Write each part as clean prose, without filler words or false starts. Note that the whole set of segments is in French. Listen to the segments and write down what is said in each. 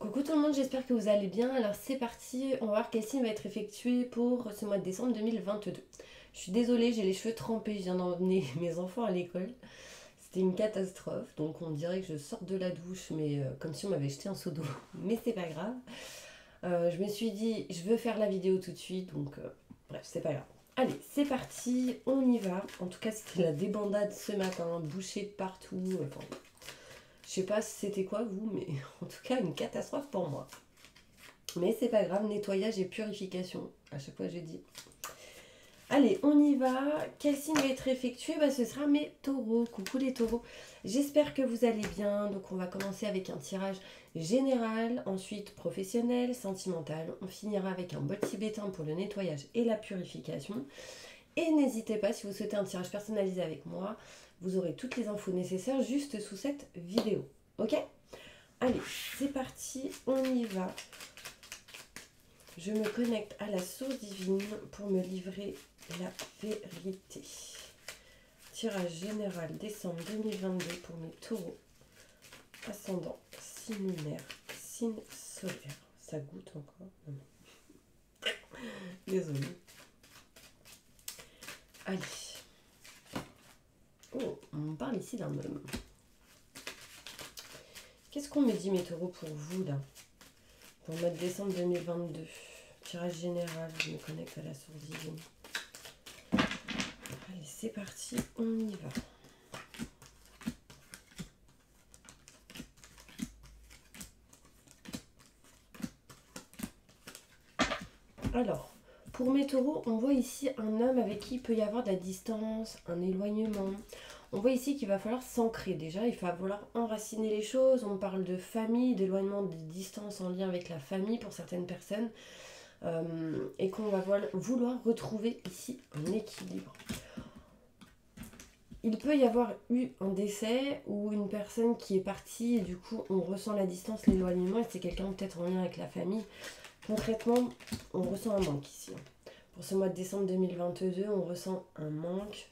Coucou tout le monde, j'espère que vous allez bien. Alors c'est parti, on va voir quel signe va être effectué pour ce mois de décembre 2022. Je suis désolée, j'ai les cheveux trempés, je viens d'emmener mes enfants à l'école. C'était une catastrophe, donc on dirait que je sors de la douche, mais comme si on m'avait jeté un seau d'eau. Mais c'est pas grave. Je me suis dit, je veux faire la vidéo tout de suite, donc bref, c'est pas grave. Allez, c'est parti, on y va. En tout cas, c'était la débandade ce matin, bouché de partout. Enfin, je sais pas si c'était quoi vous, mais en tout cas une catastrophe pour moi. Mais c'est pas grave, nettoyage et purification. À chaque fois j'ai dit. Allez, on y va. Quel signe va être effectué? Ce sera mes taureaux. Coucou les taureaux. J'espère que vous allez bien. Donc on va commencer avec un tirage général, ensuite professionnel, sentimental. On finira avec un bol tibétain pour le nettoyage et la purification. Et n'hésitez pas, si vous souhaitez un tirage personnalisé avec moi, vous aurez toutes les infos nécessaires juste sous cette vidéo. Ok? Allez, c'est parti, on y va. Je me connecte à la source divine pour me livrer la vérité. Tirage général décembre 2022 pour mes taureaux. Ascendant, signe lunaire, signe solaire. Ça goûte encore. Désolée. Allez. Oh, on me parle ici d'un homme. Qu'est-ce qu'on me dit mes taureaux pour vous là? Pour le mois de décembre 2022. Tirage général, je me connecte à la source divine. Allez, c'est parti, on y va. Alors, pour mes taureaux, on voit ici un homme avec qui il peut y avoir de la distance, un éloignement. On voit ici qu'il va falloir s'ancrer déjà, il va falloir enraciner les choses. On parle de famille, d'éloignement, de distance en lien avec la famille pour certaines personnes. Et qu'on va vouloir retrouver ici un équilibre. Il peut y avoir eu un décès ou une personne qui est partie et du coup on ressent la distance, l'éloignement et c'est quelqu'un peut-être en lien avec la famille. Concrètement, on ressent un manque ici. Pour ce mois de décembre 2022, on ressent un manque,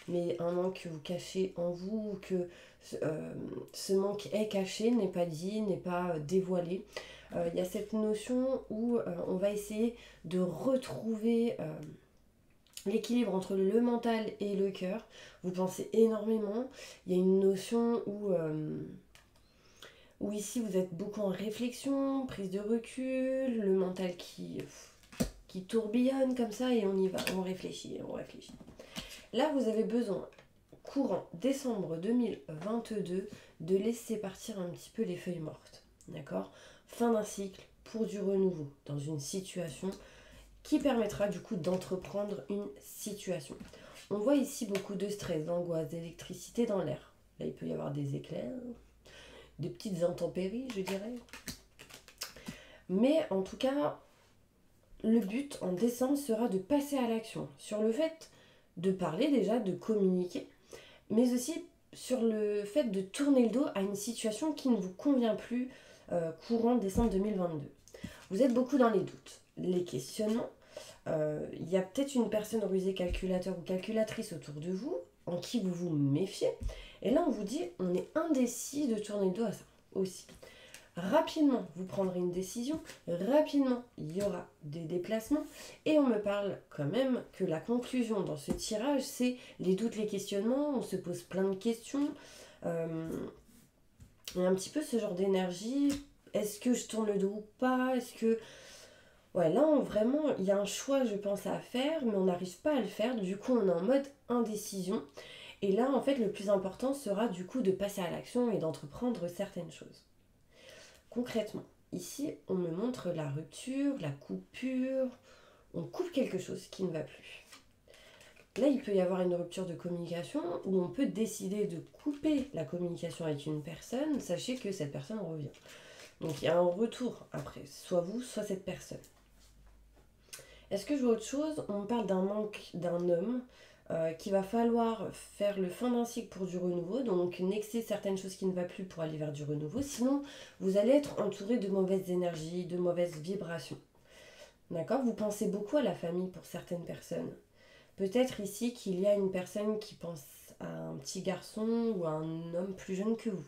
mais un manque que vous cachez en vous, que ce manque est caché, n'est pas dit, n'est pas dévoilé. Il y a cette notion où on va essayer de retrouver l'équilibre entre le mental et le cœur. Vous pensez énormément. Il y a une notion où ici vous êtes beaucoup en réflexion, prise de recul, le mental qui tourbillonne comme ça et on y va, on réfléchit, on réfléchit. Là vous avez besoin, courant décembre 2022, de laisser partir un petit peu les feuilles mortes. D'accord? Fin d'un cycle pour du renouveau dans une situation qui permettra du coup d'entreprendre une situation. On voit ici beaucoup de stress, d'angoisse, d'électricité dans l'air. Là, il peut y avoir des éclairs, des petites intempéries, je dirais. Mais en tout cas, le but en décembre sera de passer à l'action sur le fait de parler déjà, de communiquer, mais aussi sur le fait de tourner le dos à une situation qui ne vous convient plus courant décembre 2022. Vous êtes beaucoup dans les doutes, les questionnements. Il y a peut-être une personne rusée, calculateur ou calculatrice autour de vous, en qui vous vous méfiez. Et là, on vous dit, on est indécis de tourner le dos à ça aussi. Rapidement, vous prendrez une décision. Rapidement, il y aura des déplacements. Et on me parle quand même que la conclusion dans ce tirage, c'est les doutes, les questionnements. On se pose plein de questions. Il y a un petit peu ce genre d'énergie. Est-ce que je tourne le dos ou pas? Est-ce que... Ouais, là, vraiment, il y a un choix, je pense, à faire, mais on n'arrive pas à le faire. Du coup, on est en mode indécision. Et là, en fait, le plus important sera du coup de passer à l'action et d'entreprendre certaines choses. Concrètement, ici, on me montre la rupture, la coupure. On coupe quelque chose qui ne va plus. Là, il peut y avoir une rupture de communication où on peut décider de couper la communication avec une personne. Sachez que cette personne revient. Donc, il y a un retour après, soit vous, soit cette personne. Est-ce que je vois autre chose? On me parle d'un manque d'un homme qu'il va falloir faire le fin d'un cycle pour du renouveau, donc nexer certaines choses qui ne va plus pour aller vers du renouveau. Sinon, vous allez être entouré de mauvaises énergies, de mauvaises vibrations. D'accord? Vous pensez beaucoup à la famille pour certaines personnes. Peut-être ici qu'il y a une personne qui pense à un petit garçon ou à un homme plus jeune que vous.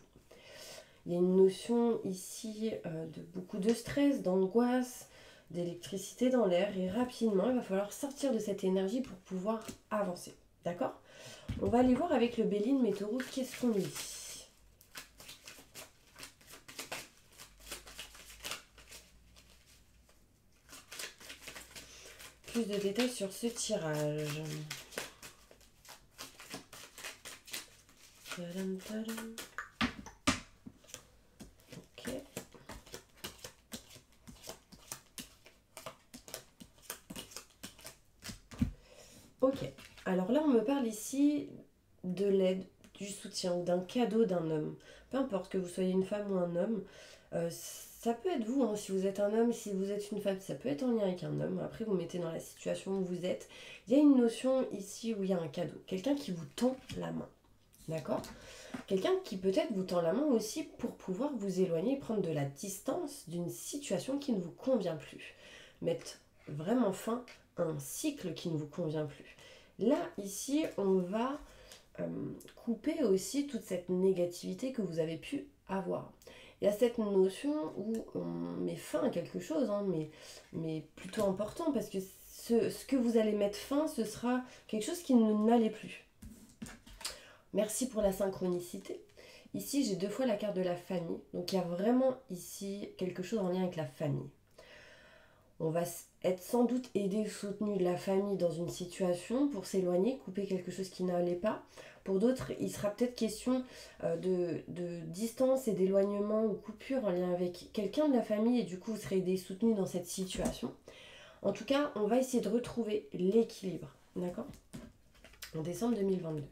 Il y a une notion ici de beaucoup de stress, d'angoisse, d'électricité dans l'air. Et rapidement, il va falloir sortir de cette énergie pour pouvoir avancer. D'accord? On va aller voir avec le Béline Métaureau qu'est-ce qu'on dit. Plus de détails sur ce tirage. Tadam, tadam. Ok. Ok. Alors là, on me parle ici de l'aide, du soutien ou d'un cadeau d'un homme. Peu importe que vous soyez une femme ou un homme, ça peut être vous, hein, si vous êtes un homme, si vous êtes une femme, ça peut être en lien avec un homme. Après, vous mettez dans la situation où vous êtes. Il y a une notion ici où il y a un cadeau. Quelqu'un qui vous tend la main. D'accord? Quelqu'un qui peut-être vous tend la main aussi pour pouvoir vous éloigner et prendre de la distance d'une situation qui ne vous convient plus. Mettre vraiment fin à un cycle qui ne vous convient plus. Là, ici, on va couper aussi toute cette négativité que vous avez pu avoir. Il y a cette notion où on met fin à quelque chose, hein, mais plutôt important, parce que ce que vous allez mettre fin, ce sera quelque chose qui n'allait plus. Merci pour la synchronicité. Ici, j'ai 2 fois la carte de la famille. Donc, il y a vraiment ici quelque chose en lien avec la famille. On va être sans doute aidé ou soutenu de la famille dans une situation pour s'éloigner, couper quelque chose qui n'allait pas. Pour d'autres, il sera peut-être question de distance et d'éloignement ou coupure en lien avec quelqu'un de la famille et du coup, vous serez aidé et soutenu dans cette situation. En tout cas, on va essayer de retrouver l'équilibre. D'accord? En décembre 2022.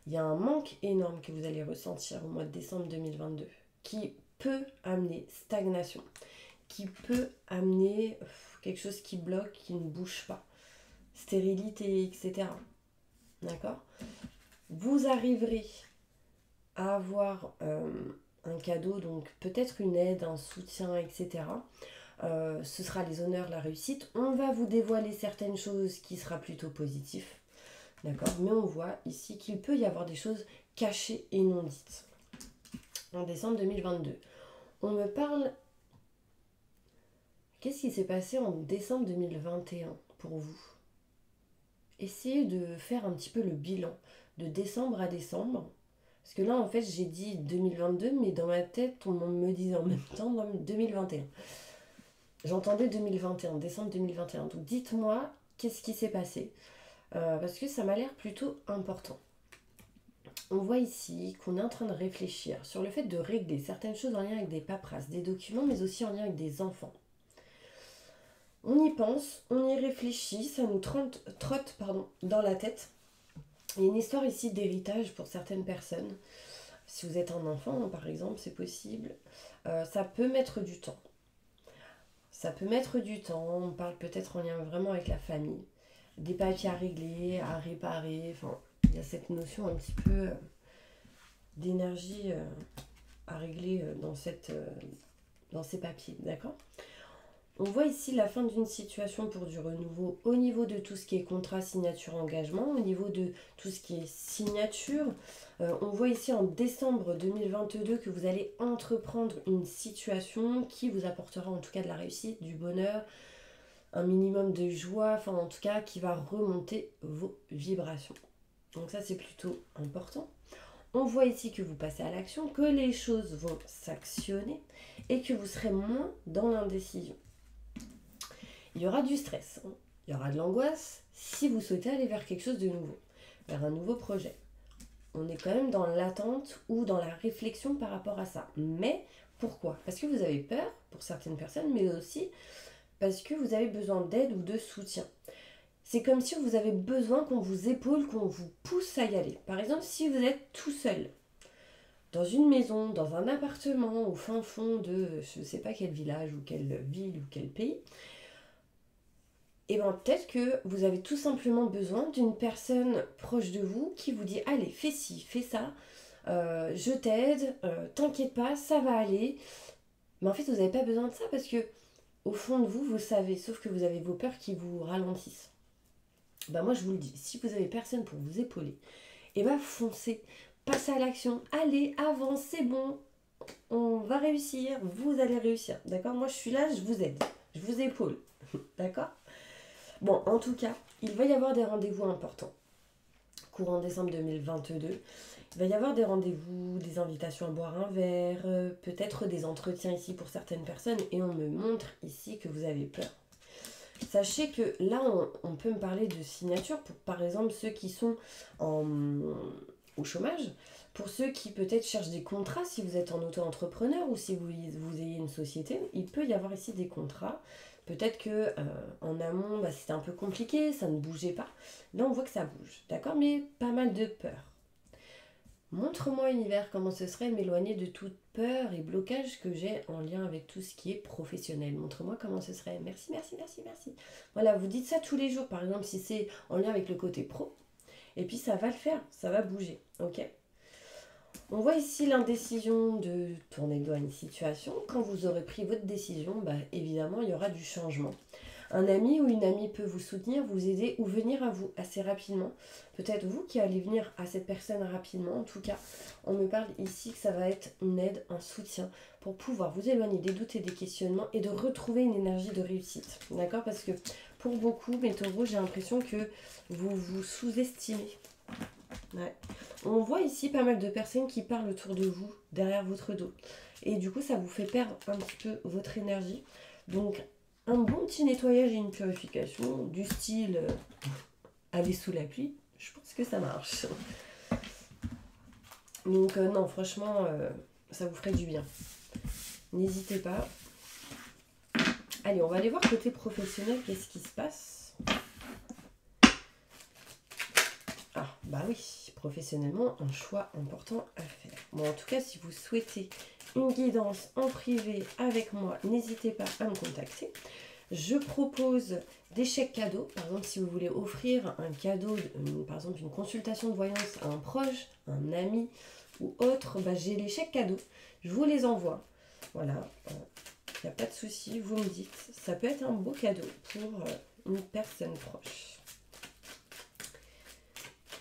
Il y a un manque énorme que vous allez ressentir au mois de décembre 2022 qui peut amener stagnation, qui peut amener quelque chose qui bloque, qui ne bouge pas, stérilité, etc. D'accord? Vous arriverez à avoir un cadeau, donc peut-être une aide, un soutien, etc. Ce sera les honneurs, la réussite. On va vous dévoiler certaines choses qui sera plutôt positif. D'accord? Mais on voit ici qu'il peut y avoir des choses cachées et non dites. En décembre 2022. On me parle... Qu'est-ce qui s'est passé en décembre 2021 pour vous? Essayez de faire un petit peu le bilan de décembre à décembre. Parce que là, en fait, j'ai dit 2022, mais dans ma tête, tout le monde me disait en même temps 2021. J'entendais 2021, décembre 2021. Donc dites-moi, qu'est-ce qui s'est passé? Parce que ça m'a l'air plutôt important. On voit ici qu'on est en train de réfléchir sur le fait de régler certaines choses en lien avec des paperasses, des documents, mais aussi en lien avec des enfants. On y pense, on y réfléchit, ça nous trotte dans la tête. Il y a une histoire ici d'héritage pour certaines personnes. Si vous êtes un enfant, par exemple, c'est possible. Ça peut mettre du temps. Ça peut mettre du temps, on parle peut-être en lien vraiment avec la famille. Des papiers à régler, à réparer, enfin, il y a cette notion un petit peu d'énergie à régler dans ces papiers, d'accord? On voit ici la fin d'une situation pour du renouveau au niveau de tout ce qui est contrat, signature, engagement, au niveau de tout ce qui est signature. On voit ici en décembre 2022 que vous allez entreprendre une situation qui vous apportera en tout cas de la réussite, du bonheur, un minimum de joie, enfin en tout cas qui va remonter vos vibrations. Donc ça c'est plutôt important. On voit ici que vous passez à l'action, que les choses vont s'actionner et que vous serez moins dans l'indécision. Il y aura du stress, hein. Il y aura de l'angoisse si vous souhaitez aller vers quelque chose de nouveau, vers un nouveau projet. On est quand même dans l'attente ou dans la réflexion par rapport à ça. Mais pourquoi? Parce que vous avez peur pour certaines personnes, mais aussi parce que vous avez besoin d'aide ou de soutien. C'est comme si vous avez besoin qu'on vous épaule, qu'on vous pousse à y aller. Par exemple, si vous êtes tout seul, dans une maison, dans un appartement, au fin fond de je ne sais pas quel village ou quelle ville ou quel pays, et bien peut-être que vous avez tout simplement besoin d'une personne proche de vous qui vous dit allez, fais ci, fais ça, je t'aide, t'inquiète pas, ça va aller. Mais en fait, vous n'avez pas besoin de ça parce que au fond de vous, vous savez, sauf que vous avez vos peurs qui vous ralentissent. Ben moi, je vous le dis, si vous n'avez personne pour vous épauler, et ben foncez, passez à l'action, allez, avance, c'est bon. on va réussir, vous allez réussir, d'accord? Moi, je suis là, je vous aide, je vous épaule, d'accord? Bon, en tout cas, il va y avoir des rendez-vous importants. Courant décembre 2022, il va y avoir des rendez-vous, des invitations à boire un verre, peut-être des entretiens ici pour certaines personnes, et on me montre ici que vous avez peur. Sachez que là, on peut me parler de signature pour, par exemple, ceux qui sont au chômage, pour ceux qui peut-être cherchent des contrats, si vous êtes en auto-entrepreneur ou si vous ayez une société, il peut y avoir ici des contrats. Peut-être que en amont, c'était un peu compliqué, ça ne bougeait pas. Là, on voit que ça bouge, d'accord? Mais pas mal de peur. Montre-moi, univers, comment ce serait m'éloigner de toute peur et blocage que j'ai en lien avec tout ce qui est professionnel. Montre-moi comment ce serait. Merci, merci, merci, merci. Voilà, vous dites ça tous les jours, par exemple, si c'est en lien avec le côté pro. Et puis, ça va le faire, ça va bouger, ok? On voit ici l'indécision de tourner le dos à une situation. Quand vous aurez pris votre décision, évidemment, il y aura du changement. Un ami ou une amie peut vous soutenir, vous aider ou venir à vous assez rapidement. Peut-être vous qui allez venir à cette personne rapidement. En tout cas, on me parle ici que ça va être une aide, un soutien pour pouvoir vous éloigner des doutes et des questionnements et de retrouver une énergie de réussite. D'accord? Parce que pour beaucoup, mes taureaux, j'ai l'impression que vous vous sous-estimez. Ouais. On voit ici pas mal de personnes qui parlent autour de vous, derrière votre dos. Et du coup, ça vous fait perdre un petit peu votre énergie. Donc, un bon petit nettoyage et une purification du style aller sous la pluie, je pense que ça marche. Donc non, franchement, ça vous ferait du bien. N'hésitez pas. Allez, on va aller voir côté professionnel, qu'est-ce qui se passe. Ah, bah oui, professionnellement, un choix important à faire. Bon, en tout cas, si vous souhaitez une guidance en privé avec moi, n'hésitez pas à me contacter. Je propose des chèques cadeaux. Par exemple, si vous voulez offrir un cadeau, par exemple une consultation de voyance à un proche, un ami ou autre, j'ai les chèques cadeaux. Je vous les envoie. Voilà, il n'y a pas de souci, vous me dites. Ça peut être un beau cadeau pour une personne proche.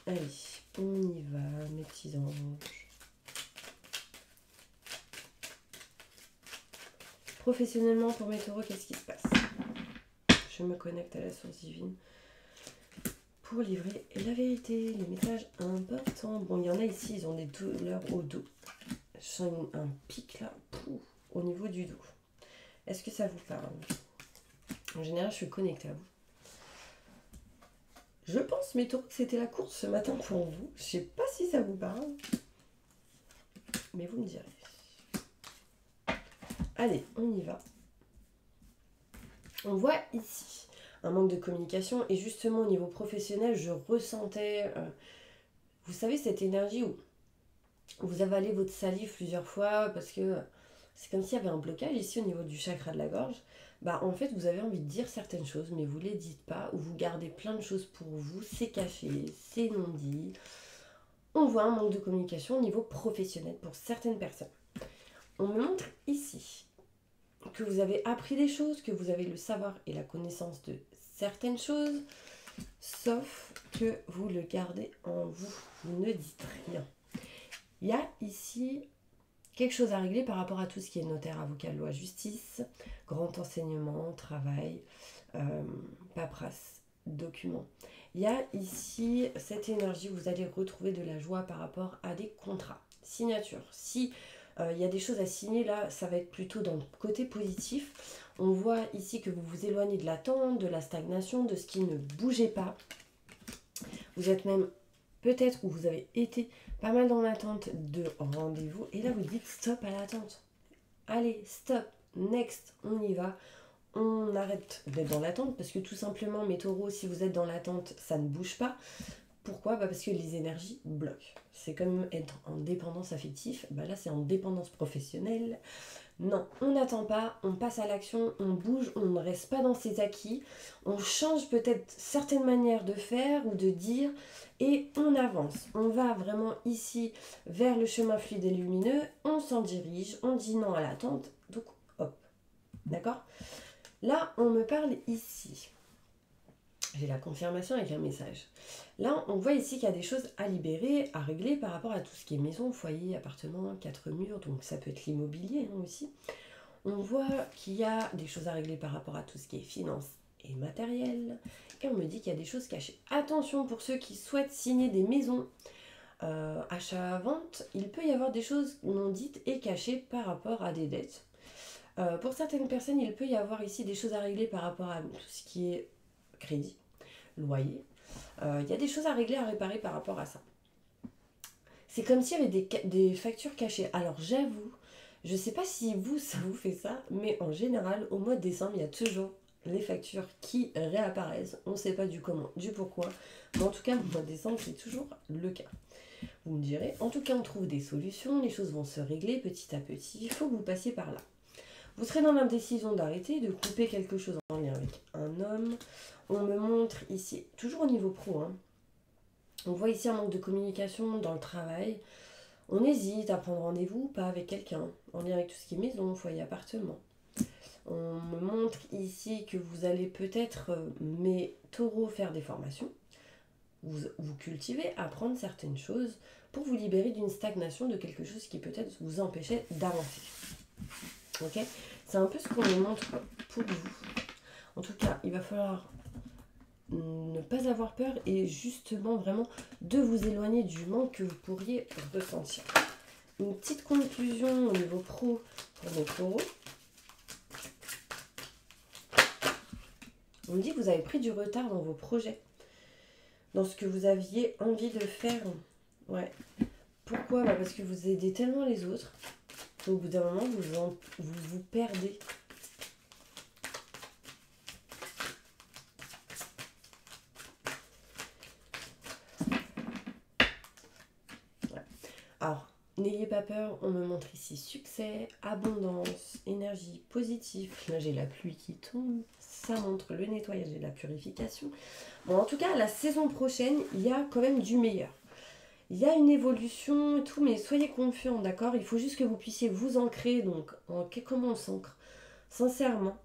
Allez, on y va, mes petits anges. Professionnellement, pour mes taureaux, qu'est-ce qui se passe? Je me connecte à la source divine pour livrer la vérité, les messages importants. Bon, il y en a ici, ils ont des douleurs au dos. Je sens un pic là, au niveau du dos. Est-ce que ça vous parle? En général, je suis connectée à vous. Je pense, mes taureaux, que c'était la course ce matin pour vous. Je sais pas si ça vous parle, mais vous me direz. Allez, on y va. On voit ici un manque de communication et justement au niveau professionnel, je ressentais, vous savez, cette énergie où vous avalez votre salive plusieurs fois parce que c'est comme s'il y avait un blocage ici au niveau du chakra de la gorge. En fait, vous avez envie de dire certaines choses, mais vous ne les dites pas, ou vous gardez plein de choses pour vous, c'est caché, c'est non dit. On voit un manque de communication au niveau professionnel pour certaines personnes. On me montre ici que vous avez appris des choses, que vous avez le savoir et la connaissance de certaines choses, sauf que vous le gardez en vous, vous ne dites rien. Il y a ici quelque chose à régler par rapport à tout ce qui est notaire, avocat, loi, justice, grand enseignement, travail, paperasse, documents. Il y a ici cette énergie où vous allez retrouver de la joie par rapport à des contrats, signatures. Si il y a des choses à signer, là, ça va être plutôt dans le côté positif. On voit ici que vous vous éloignez de l'attente, de la stagnation, de ce qui ne bougeait pas. Vous êtes même peut-être, ou vous avez été pas mal dans l'attente de rendez-vous. Et là, vous dites stop à l'attente. Allez, stop, next, on y va. On arrête d'être dans l'attente parce que tout simplement, mes taureaux, si vous êtes dans l'attente, ça ne bouge pas. Pourquoi? Parce que les énergies bloquent. C'est comme être en dépendance affective. Là, c'est en dépendance professionnelle. Non, on n'attend pas, on passe à l'action, on bouge, on ne reste pas dans ses acquis. On change peut-être certaines manières de faire ou de dire et on avance. On va vraiment ici vers le chemin fluide et lumineux. On s'en dirige, on dit non à l'attente. Donc, hop. D'accord? Là, on me parle ici. J'ai la confirmation avec un message. Là, on voit ici qu'il y a des choses à libérer, à régler par rapport à tout ce qui est maison, foyer, appartement, 4 murs, donc ça peut être l'immobilier aussi. On voit qu'il y a des choses à régler par rapport à tout ce qui est finance et matériel. Et on me dit qu'il y a des choses cachées. Attention pour ceux qui souhaitent signer des maisons, achat-vente, il peut y avoir des choses non dites et cachées par rapport à des dettes. Pour certaines personnes, il peut y avoir ici des choses à régler par rapport à tout ce qui est crédit, loyer. Il y a des choses à régler, à réparer par rapport à ça. C'est comme s'il y avait des factures cachées. Alors j'avoue, je ne sais pas si vous, ça vous fait ça, mais en général, au mois de décembre, il y a toujours les factures qui réapparaissent. On ne sait pas du comment, du pourquoi. Mais en tout cas, au mois de décembre, c'est toujours le cas. Vous me direz, en tout cas, on trouve des solutions. Les choses vont se régler petit à petit. Il faut que vous passiez par là. Vous serez dans l'indécision d'arrêter, de couper quelque chose en lien avec un homme. On me montre ici, toujours au niveau pro, hein, on voit ici un manque de communication dans le travail. On hésite à prendre rendez-vous ou pas avec quelqu'un, en lien avec tout ce qui est maison, foyer, appartement. On me montre ici que vous allez peut-être, mes taureaux, faire des formations. Vous cultivez, apprendre certaines choses pour vous libérer d'une stagnation, de quelque chose qui peut-être vous empêchait d'avancer. Ok ? C'est un peu ce qu'on me montre pour vous. En tout cas, il va falloir ne pas avoir peur et justement vraiment de vous éloigner du manque que vous pourriez ressentir. Une petite conclusion au niveau pro pour mes taureaux. On me dit que vous avez pris du retard dans vos projets, dans ce que vous aviez envie de faire. Ouais. Pourquoi ? Parce que vous aidez tellement les autres qu'au bout d'un moment, vous perdez. Alors, n'ayez pas peur, on me montre ici succès, abondance, énergie positive. Là, j'ai la pluie qui tombe, ça montre le nettoyage et la purification. Bon, en tout cas, la saison prochaine, il y a quand même du meilleur. Il y a une évolution et tout, mais soyez confiants, d'accord ? Il faut juste que vous puissiez vous ancrer. Donc, comment on s'ancre ? Sincèrement,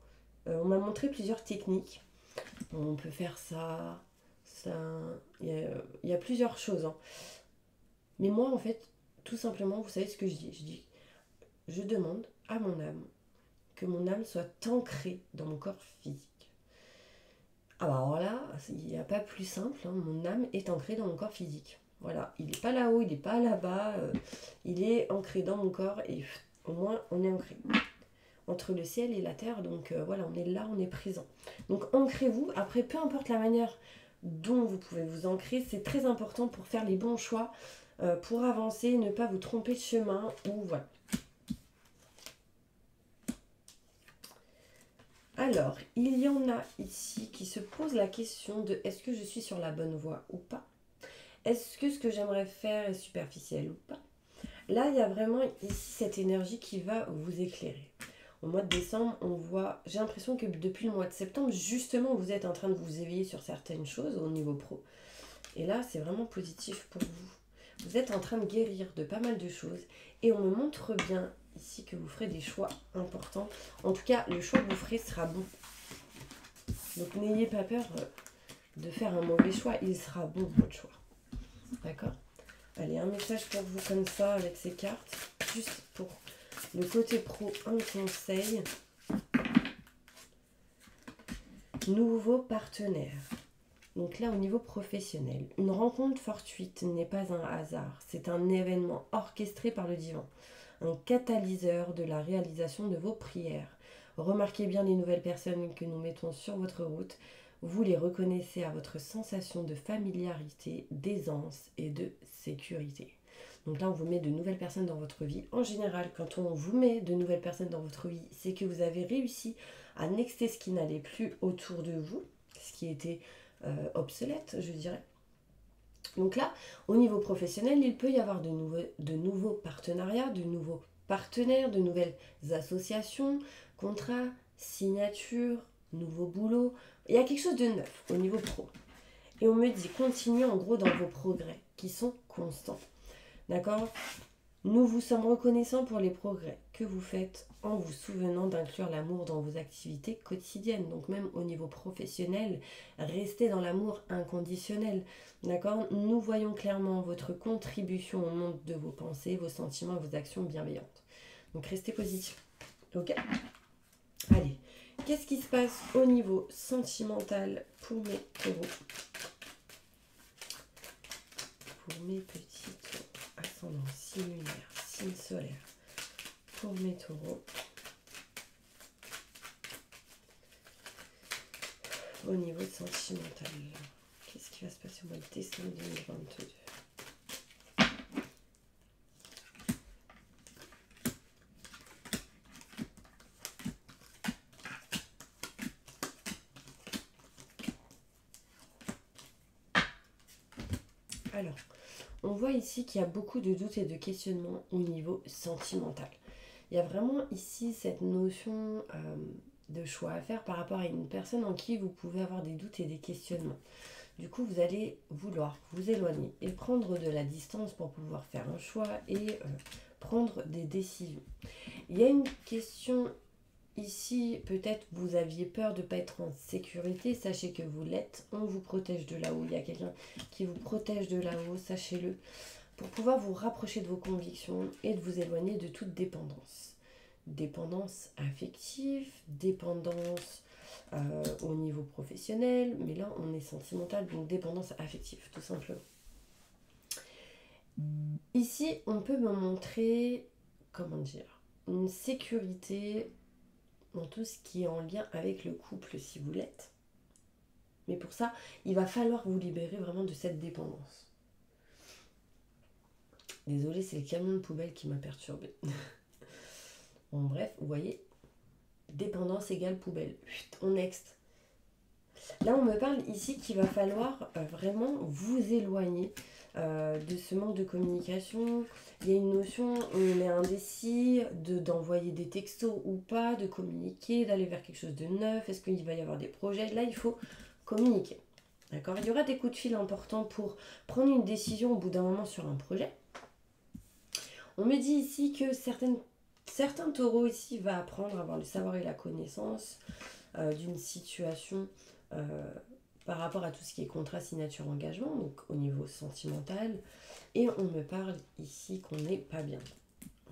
on m'a montré plusieurs techniques. On peut faire ça, il y a plusieurs choses, hein. Mais moi, en fait, tout simplement, vous savez ce que je dis, je demande à mon âme que mon âme soit ancrée dans mon corps physique. Ah bah alors là, il n'y a pas plus simple, hein, mon âme est ancrée dans mon corps physique. Voilà, il n'est pas là-haut, il n'est pas là-bas, il est ancré dans mon corps et au moins on est ancré entre le ciel et la terre, donc voilà, on est là, on est présent. Donc ancrez-vous, après peu importe la manière dont vous pouvez vous ancrer, c'est très important pour faire les bons choix, pour avancer, ne pas vous tromper de chemin, ou voilà. Alors, il y en a ici qui se posent la question de est-ce que je suis sur la bonne voie ou pas ? Est-ce que ce que j'aimerais faire est superficiel ou pas ? Là, il y a vraiment ici cette énergie qui va vous éclairer. Au mois de décembre, on voit, j'ai l'impression que depuis le mois de septembre, justement, vous êtes en train de vous éveiller sur certaines choses au niveau pro. Et là, c'est vraiment positif pour vous. Vous êtes en train de guérir de pas mal de choses. Et on me montre bien ici que vous ferez des choix importants. En tout cas, le choix que vous ferez sera bon. Donc n'ayez pas peur de faire un mauvais choix. Il sera bon, votre choix. D'accord ? Allez, un message pour vous comme ça avec ces cartes. Juste pour le côté pro, un conseil. Nouveau partenaire. Donc là, au niveau professionnel, une rencontre fortuite n'est pas un hasard. C'est un événement orchestré par le divin. Un catalyseur de la réalisation de vos prières. Remarquez bien les nouvelles personnes que nous mettons sur votre route. Vous les reconnaissez à votre sensation de familiarité, d'aisance et de sécurité. Donc là, on vous met de nouvelles personnes dans votre vie. En général, quand on vous met de nouvelles personnes dans votre vie, c'est que vous avez réussi à nexter ce qui n'allait plus autour de vous, ce qui était obsolète, je dirais. Donc là, au niveau professionnel, il peut y avoir de nouveaux partenariats, de nouveaux partenaires, de nouvelles associations, contrats, signatures, nouveaux boulots. Il y a quelque chose de neuf au niveau pro. Et on me dit, continuez en gros dans vos progrès qui sont constants. D'accord ? Nous vous sommes reconnaissants pour les progrès que vous faites en vous souvenant d'inclure l'amour dans vos activités quotidiennes. Donc même au niveau professionnel, restez dans l'amour inconditionnel. D'accord? Nous voyons clairement votre contribution au monde de vos pensées, vos sentiments et vos actions bienveillantes. Donc restez positif. Ok? Allez, qu'est-ce qui se passe au niveau sentimental pour mes taureaux? Pour mes petits taureaux, ascendant, signe lunaire, signe solaire. Pour mes taureaux, au niveau sentimental, qu'est-ce qui va se passer au mois de décembre 2022? Alors, on voit ici qu'il y a beaucoup de doutes et de questionnements au niveau sentimental. Il y a vraiment ici cette notion de choix à faire par rapport à une personne en qui vous pouvez avoir des doutes et des questionnements. Du coup, vous allez vouloir vous éloigner et prendre de la distance pour pouvoir faire un choix et prendre des décisions. Il y a une question ici, peut-être vous aviez peur de ne pas être en sécurité, sachez que vous l'êtes, on vous protège de là-haut, il y a quelqu'un qui vous protège de là-haut, sachez-le, pour pouvoir vous rapprocher de vos convictions et de vous éloigner de toute dépendance. Dépendance affective, dépendance au niveau professionnel, mais là on est sentimental, donc dépendance affective, tout simplement. Ici, on peut me montrer, comment dire, une sécurité dans tout ce qui est en lien avec le couple si vous l'êtes. Mais pour ça, il va falloir vous libérer vraiment de cette dépendance. Désolée, c'est le camion de poubelle qui m'a perturbée. Bon, bref, vous voyez, dépendance égale poubelle. On next. Là, on me parle ici qu'il va falloir vraiment vous éloigner de ce manque de communication. Il y a une notion, on est indécis, d'envoyer des textos ou pas, de communiquer, d'aller vers quelque chose de neuf. Est-ce qu'il va y avoir des projets? Là, il faut communiquer. D'accord? Il y aura des coups de fil importants pour prendre une décision au bout d'un moment sur un projet. On me dit ici que certains taureaux ici vont apprendre à avoir le savoir et la connaissance d'une situation par rapport à tout ce qui est contrat, signature, engagement, donc au niveau sentimental. Et on me parle ici qu'on n'est pas bien.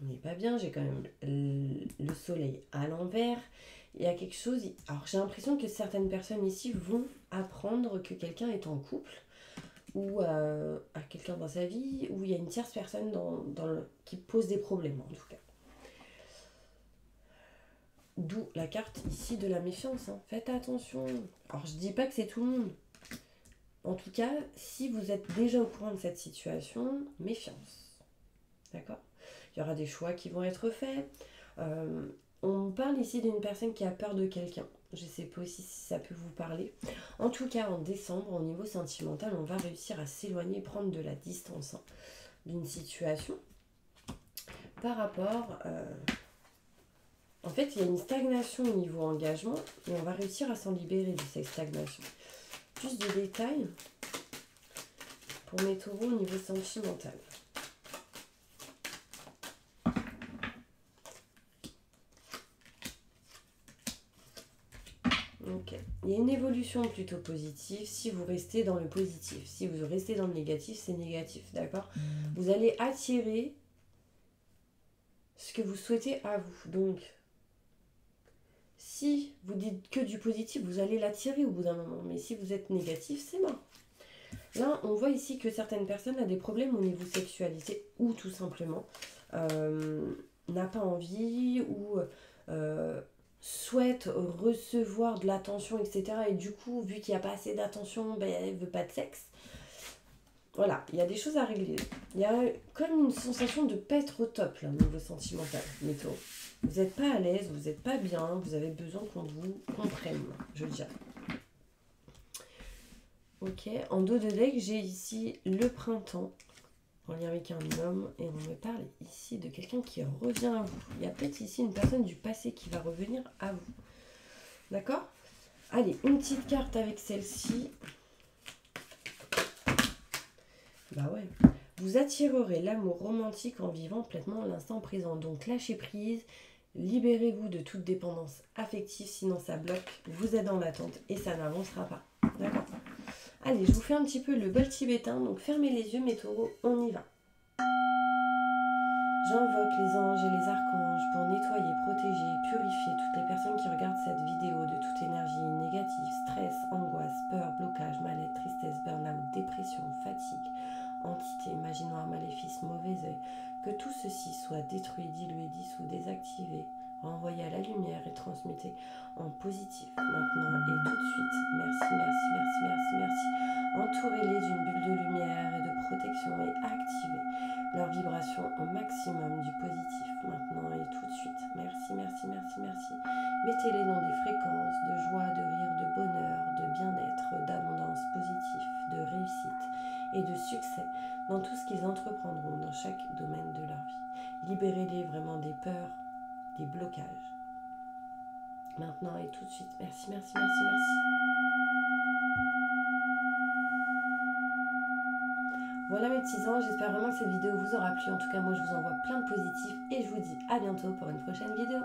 On n'est pas bien, j'ai quand même le soleil à l'envers. Il y a quelque chose... Alors j'ai l'impression que certaines personnes ici vont apprendre que quelqu'un est en couple ou à quelqu'un dans sa vie, où il y a une tierce personne qui pose des problèmes en tout cas. D'où la carte ici de la méfiance. Hein. Faites attention. Alors je dis pas que c'est tout le monde. En tout cas, si vous êtes déjà au courant de cette situation, méfiance. D'accord? Il y aura des choix qui vont être faits. On parle ici d'une personne qui a peur de quelqu'un. Je ne sais pas aussi si ça peut vous parler. En tout cas, en décembre, au niveau sentimental, on va réussir à s'éloigner, prendre de la distance d'une situation par rapport... En fait, il y a une stagnation au niveau engagement et on va réussir à s'en libérer de cette stagnation. Plus de détails pour mes taureaux au niveau sentimental. Ok. Il y a une évolution plutôt positive si vous restez dans le positif. Si vous restez dans le négatif, c'est négatif, d'accord? Vous allez attirer ce que vous souhaitez à vous. Donc, si vous dites que du positif, vous allez l'attirer au bout d'un moment. Mais si vous êtes négatif, c'est mort. Là, on voit ici que certaines personnes ont des problèmes au niveau sexualité ou tout simplement n'a pas envie ou souhaite recevoir de l'attention, etc. Et du coup, vu qu'il n'y a pas assez d'attention, elle ne veut pas de sexe. Voilà, il y a des choses à régler. Il y a comme une sensation de ne pas être au top, là, au niveau sentimental, mes taureaux. Vous n'êtes pas à l'aise, vous n'êtes pas bien, vous avez besoin qu'on vous comprenne, je dirais. Ok, en dos de deck, j'ai ici le printemps, en lien avec un homme, et on me parle ici de quelqu'un qui revient à vous. Il y a peut-être ici une personne du passé qui va revenir à vous. D'accord? Allez, une petite carte avec celle-ci. Bah ouais. Vous attirerez l'amour romantique en vivant pleinement l'instant présent. Donc lâchez prise, libérez-vous de toute dépendance affective, sinon ça bloque, vous êtes en attente et ça n'avancera pas. D'accord? Allez, je vous fais un petit peu le bol tibétain, donc fermez les yeux mes taureaux, on y va. J'invoque les anges et les archanges pour nettoyer, protéger, purifier toutes les personnes qui regardent cette vidéo de toute énergie négative, stress, angoisse, peur, blocage, mal-être, tristesse, burn-out, dépression, fatigue, entité, magie noire, maléfice, mauvais œil. Que tout ceci soit détruit, dilué, dissous, désactivé, renvoyé à la lumière et transmuté en positif maintenant et tout de suite. Merci, merci, merci, merci, merci. Entourez-les d'une bulle de lumière et de protection et activez leur vibration au maximum du positif maintenant et tout de suite. Merci, merci, merci, merci. Mettez-les dans des fréquences de joie, de rire, de bonheur, de bien-être, d'abondance positive, de réussite et de succès dans tout ce qu'ils entreprendront dans chaque domaine de leur vie. Libérez-les vraiment des peurs, des blocages. Maintenant et tout de suite. Merci, merci, merci, merci. Voilà mes petits anges, j'espère vraiment que cette vidéo vous aura plu. En tout cas, moi je vous envoie plein de positifs et je vous dis à bientôt pour une prochaine vidéo.